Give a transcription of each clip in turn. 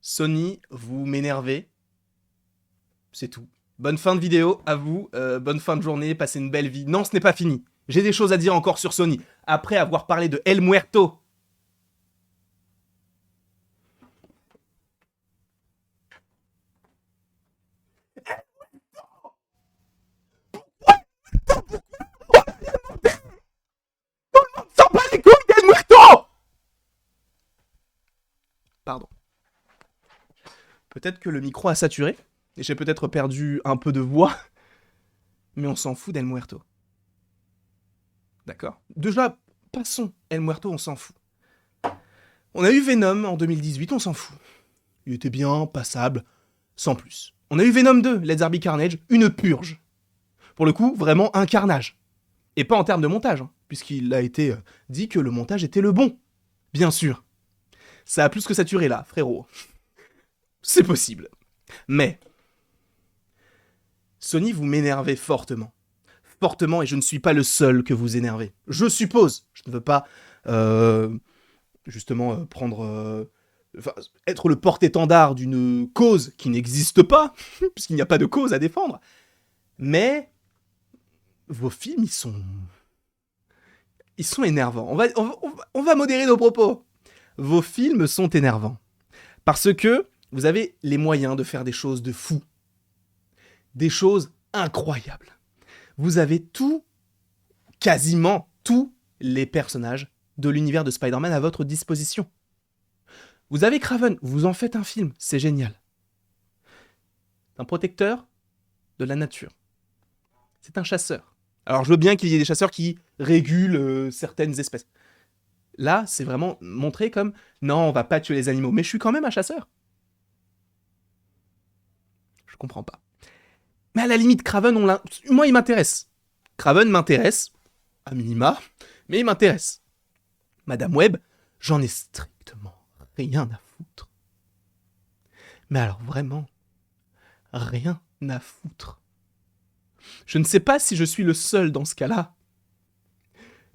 Sony, vous m'énervez. C'est tout. Bonne fin de vidéo à vous, bonne fin de journée, passez une belle vie. Non, ce n'est pas fini. J'ai des choses à dire encore sur Sony. Après avoir parlé de El Muerto. S'en bat les couilles d'El Muerto. Pardon. Peut-être que le micro a saturé, et j'ai peut-être perdu un peu de voix, mais on s'en fout d'El Muerto. D'accord. Déjà, passons. El Muerto, on s'en fout. On a eu Venom en 2018, on s'en fout. Il était bien, passable, sans plus. On a eu Venom 2, Let There Be Carnage, une purge. Pour le coup, vraiment un carnage. Et pas en termes de montage, hein, puisqu'il a été dit que le montage était le bon. Bien sûr. Ça a plus que saturé là, frérot. C'est possible. Mais Sony, vous m'énervez fortement. Fortement, et je ne suis pas le seul que vous énervez. Je suppose. Je ne veux pas, prendre... être le porte-étendard d'une cause qui n'existe pas, puisqu'il n'y a pas de cause à défendre. Mais vos films, ils sont énervants. On va modérer nos propos. Vos films sont énervants. Parce que vous avez les moyens de faire des choses de fou. Des choses incroyables. Vous avez quasiment tous les personnages de l'univers de Spider-Man à votre disposition. Vous avez Kraven, vous en faites un film, c'est génial. Un protecteur de la nature. C'est un chasseur. Alors je veux bien qu'il y ait des chasseurs qui régulent certaines espèces. Là, c'est vraiment montré comme non, on va pas tuer les animaux, mais je suis quand même un chasseur. Je comprends pas. Mais à la limite, Kraven, moi il m'intéresse. Kraven m'intéresse, à minima, mais il m'intéresse. Madame Web, j'en ai strictement rien à foutre. Mais alors vraiment, rien à foutre. Je ne sais pas si je suis le seul dans ce cas-là,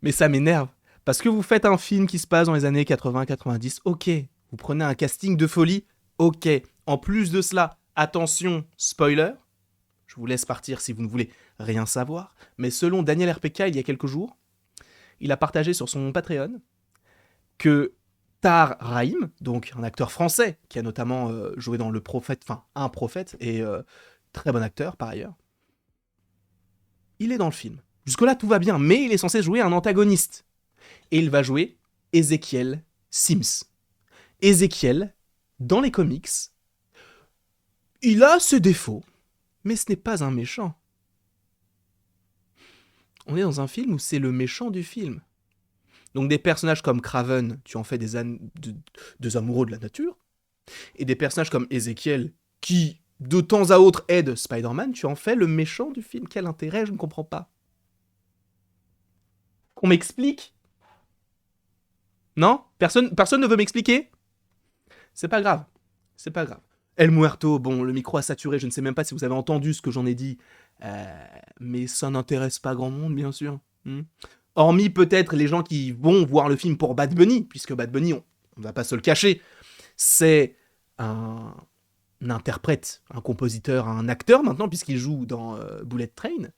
mais ça m'énerve. Parce que vous faites un film qui se passe dans les années 80-90, ok. Vous prenez un casting de folie, ok. En plus de cela, attention, spoiler, je vous laisse partir si vous ne voulez rien savoir, mais selon Daniel RPK, il y a quelques jours, il a partagé sur son Patreon que Tahar Rahim, donc un acteur français qui a notamment joué dans Le Prophète, enfin un prophète, et très bon acteur par ailleurs, il est dans le film. Jusque-là, tout va bien, mais il est censé jouer un antagoniste. Et il va jouer Ezekiel Sims. Ezekiel, dans les comics, il a ses défauts, mais ce n'est pas un méchant. On est dans un film où c'est le méchant du film. Donc des personnages comme Kraven, tu en fais des amoureux de la nature, et des personnages comme Ezekiel, qui de temps à autre aident Spider-Man, tu en fais le méchant du film. Quel intérêt, je ne comprends pas. On m'explique? Non? Personne ne veut m'expliquer? C'est pas grave. C'est pas grave. El Muerto, bon, le micro a saturé, je ne sais même pas si vous avez entendu ce que j'en ai dit, mais ça n'intéresse pas grand monde, bien sûr. Hormis peut-être les gens qui vont voir le film pour Bad Bunny, puisque Bad Bunny, on va pas se le cacher, c'est un interprète, un compositeur, un acteur maintenant, puisqu'il joue dans Bullet Train,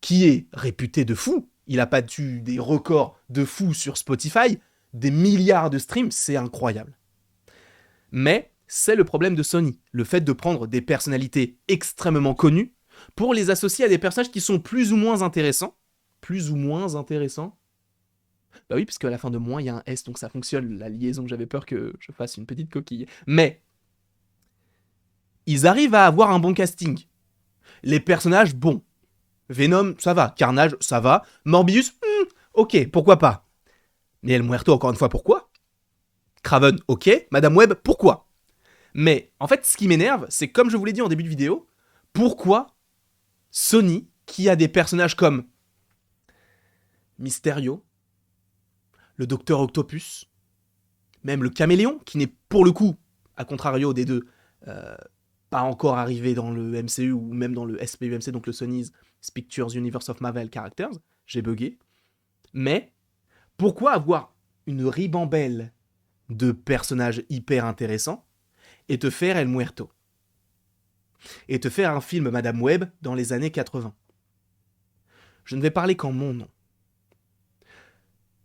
qui est réputé de fou. Il a battu des records de fou sur Spotify, des milliards de streams, c'est incroyable. Mais c'est le problème de Sony, le fait de prendre des personnalités extrêmement connues pour les associer à des personnages qui sont plus ou moins intéressants. Plus ou moins intéressants. Bah oui, puisque à la fin de moins, il y a un S, donc ça fonctionne, la liaison, j'avais peur que je fasse une petite coquille. Mais ils arrivent à avoir un bon casting. Les personnages, bon. Venom, ça va. Carnage, ça va. Morbius, ok, pourquoi pas. Mais El Muerto, encore une fois, pourquoi? Kraven, ok. Madame Web, pourquoi? Mais en fait, ce qui m'énerve, c'est comme je vous l'ai dit en début de vidéo, pourquoi Sony, qui a des personnages comme Mysterio, le Docteur Octopus, même le Caméléon, qui n'est pour le coup, à contrario des deux, pas encore arrivé dans le MCU ou même dans le SPUMC, donc le Sony's Pictures Universe of Marvel Characters, j'ai bugué. Mais pourquoi avoir une ribambelle de personnages hyper intéressants et te faire El Muerto. Et te faire un film Madame Web dans les années 80. Je ne vais parler qu'en mon nom.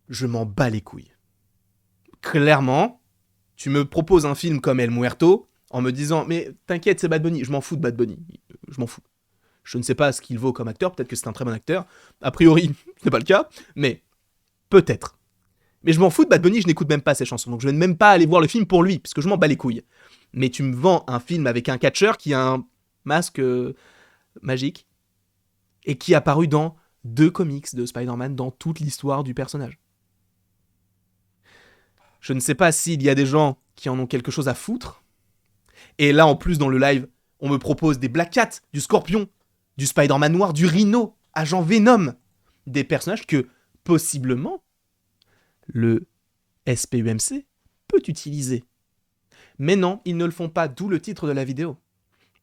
Je m'en bats les couilles. Clairement, tu me proposes un film comme El Muerto en me disant mais t'inquiète, c'est Bad Bunny. Je m'en fous de Bad Bunny. Je m'en fous. Je ne sais pas ce qu'il vaut comme acteur. Peut-être que c'est un très bon acteur. A priori, c'est pas le cas. Mais peut-être. Mais je m'en fous de Bad Bunny. Je n'écoute même pas ses chansons. Donc je ne vais même pas aller voir le film pour lui. Parce que je m'en bats les couilles. Mais tu me vends un film avec un catcheur qui a un masque magique. Et qui est apparu dans 2 comics de Spider-Man dans toute l'histoire du personnage. Je ne sais pas s'il y a des gens qui en ont quelque chose à foutre. Et là, en plus, dans le live, on me propose des Black Cat, du Scorpion, du Spider-Man noir, du Rhino, Agent Venom. Des personnages que, possiblement, le SPUMC peut utiliser. Mais non, ils ne le font pas, d'où le titre de la vidéo.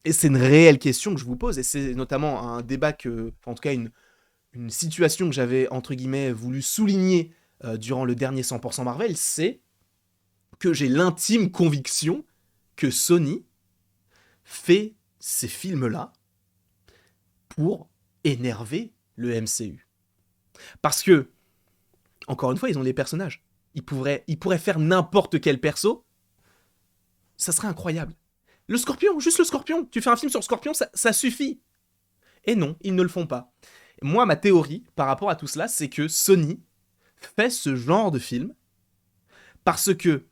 Et c'est une réelle question que je vous pose, et c'est notamment un débat que, en tout cas une situation que j'avais, entre guillemets, voulu souligner durant le dernier 100% Marvel, c'est que j'ai l'intime conviction que Sony fait ces films-là pour énerver le MCU. Parce que, encore une fois, ils ont les personnages. Ils pourraient faire n'importe quel perso. Ça serait incroyable. Le Scorpion, juste le Scorpion. Tu fais un film sur le Scorpion, ça suffit. Et non, ils ne le font pas. Moi, ma théorie par rapport à tout cela, c'est que Sony fait ce genre de film parce que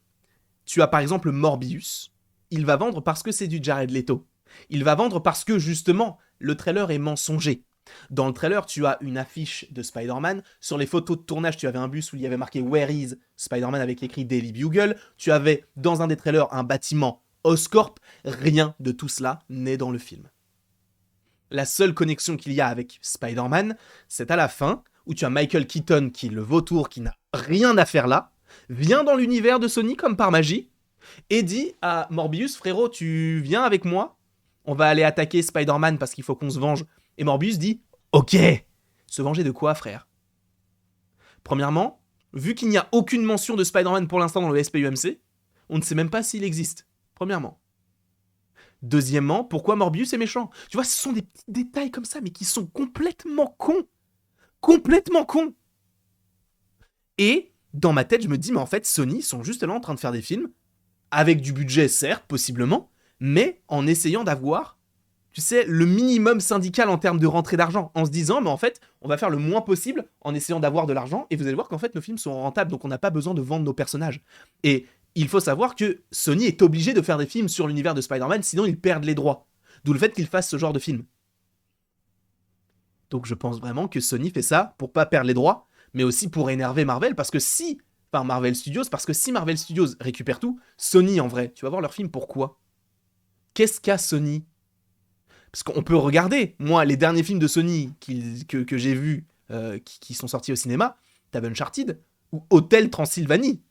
tu as par exemple Morbius, il va vendre parce que c'est du Jared Leto. Il va vendre parce que justement, le trailer est mensonger. Dans le trailer, tu as une affiche de Spider-Man. Sur les photos de tournage, tu avais un bus où il y avait marqué Where is Spider-Man avec écrit Daily Bugle. Tu avais dans un des trailers un bâtiment Oscorp. Rien de tout cela n'est dans le film. La seule connexion qu'il y a avec Spider-Man, c'est à la fin, où tu as Michael Keaton, qui est le vautour, qui n'a rien à faire là, vient dans l'univers de Sony comme par magie, et dit à Morbius, frérot, tu viens avec moi, on va aller attaquer Spider-Man parce qu'il faut qu'on se venge. Et Morbius dit, ok, se venger de quoi, frère? Premièrement, vu qu'il n'y a aucune mention de Spider-Man pour l'instant dans le SPUMC, on ne sait même pas s'il existe. Premièrement. Deuxièmement, pourquoi Morbius est méchant? Tu vois, ce sont des petits détails comme ça, mais qui sont complètement cons. Complètement cons. Et dans ma tête, je me dis, mais en fait, Sony sont juste là en train de faire des films, avec du budget, certes, possiblement, mais en essayant d'avoir, tu sais, le minimum syndical en termes de rentrée d'argent, en se disant, mais en fait, on va faire le moins possible en essayant d'avoir de l'argent, et vous allez voir qu'en fait, nos films sont rentables, donc on n'a pas besoin de vendre nos personnages. Et il faut savoir que Sony est obligé de faire des films sur l'univers de Spider-Man, sinon ils perdent les droits. D'où le fait qu'ils fassent ce genre de film. Donc je pense vraiment que Sony fait ça pour pas perdre les droits, mais aussi pour énerver Marvel, parce que si... Enfin, Marvel Studios, parce que si Marvel Studios récupère tout, Sony, en vrai, tu vas voir leur film, pourquoi? Qu'est-ce qu'a Sony? Parce qu'on peut regarder, moi, les derniers films de Sony que j'ai vus, qui sont sortis au cinéma, t'as Uncharted, ou Hôtel Transylvanie.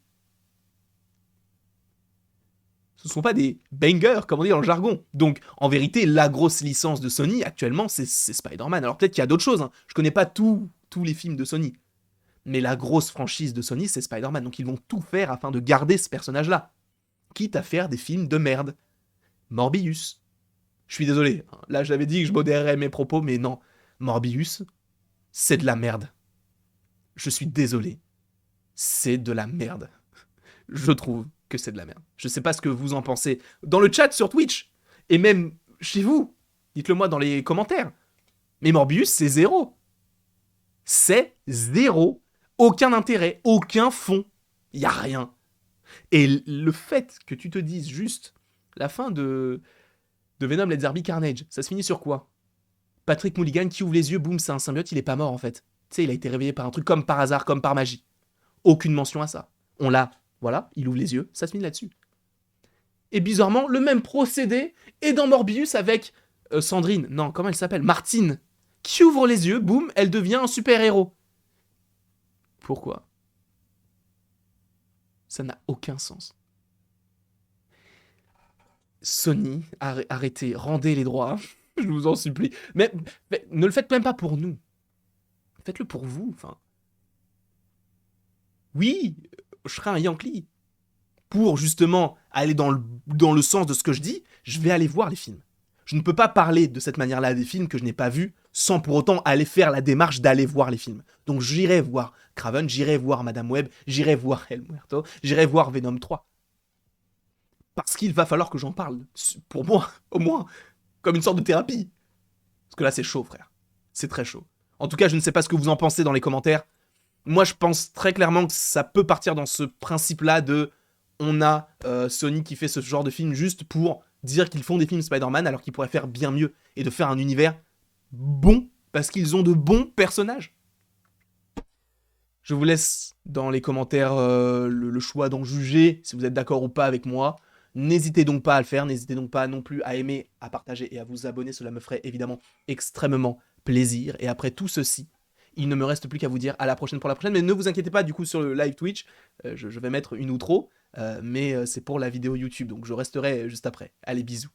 Ce ne sont pas des bangers, comme on dit dans le jargon. Donc, en vérité, la grosse licence de Sony, actuellement, c'est Spider-Man. Alors peut-être qu'il y a d'autres choses, hein. Je connais pas tous les films de Sony. Mais la grosse franchise de Sony, c'est Spider-Man. Donc ils vont tout faire afin de garder ce personnage-là. Quitte à faire des films de merde. Morbius. Je suis désolé. Là, j'avais dit que je modérerais mes propos, mais non. Morbius, c'est de la merde. Je suis désolé. C'est de la merde. Je trouve que c'est de la merde. Je sais pas ce que vous en pensez. Dans le chat sur Twitch. Et même chez vous. Dites-le moi dans les commentaires. Mais Morbius, c'est zéro. C'est zéro. Aucun intérêt, aucun fond. Il y a rien. Et le fait que tu te dises juste la fin de Venom Let There Be Carnage, ça se finit sur quoi? Patrick Mulligan qui ouvre les yeux, boum, c'est un symbiote, il est pas mort en fait. Tu sais, il a été réveillé par un truc comme par hasard, comme par magie. Aucune mention à ça. On l'a, voilà, il ouvre les yeux, ça se finit là-dessus. Et bizarrement, le même procédé est dans Morbius avec Sandrine, non, comment elle s'appelle? Martine, qui ouvre les yeux, boum, elle devient un super-héros. Pourquoi? Ça n'a aucun sens. Sony, arrêtez, rendez les droits, je vous en supplie. Mais ne le faites même pas pour nous. Faites-le pour vous, enfin. Oui, je serai un Yankee. pour justement aller dans le sens de ce que je dis, je vais aller voir les films. Je ne peux pas parler de cette manière-là des films que je n'ai pas vus sans pour autant aller faire la démarche d'aller voir les films. Donc j'irai voir Craven, j'irai voir Madame Web, j'irai voir El Muerto, j'irai voir Venom 3. Parce qu'il va falloir que j'en parle. Pour moi, au moins, comme une sorte de thérapie. Parce que là, c'est chaud, frère. C'est très chaud. En tout cas, je ne sais pas ce que vous en pensez dans les commentaires. Moi, je pense très clairement que ça peut partir dans ce principe-là de... On a Sony qui fait ce genre de film juste pour dire qu'ils font des films Spider-Man alors qu'ils pourraient faire bien mieux et de faire un univers bon parce qu'ils ont de bons personnages. Je vous laisse dans les commentaires le choix d'en juger, si vous êtes d'accord ou pas avec moi. N'hésitez donc pas à le faire, n'hésitez donc pas non plus à aimer, à partager et à vous abonner, cela me ferait évidemment extrêmement plaisir. Et après tout ceci, il ne me reste plus qu'à vous dire à la prochaine pour la prochaine, mais ne vous inquiétez pas, du coup sur le live Twitch, je vais mettre une outro, mais c'est pour la vidéo YouTube, donc je resterai juste après. Allez, bisous.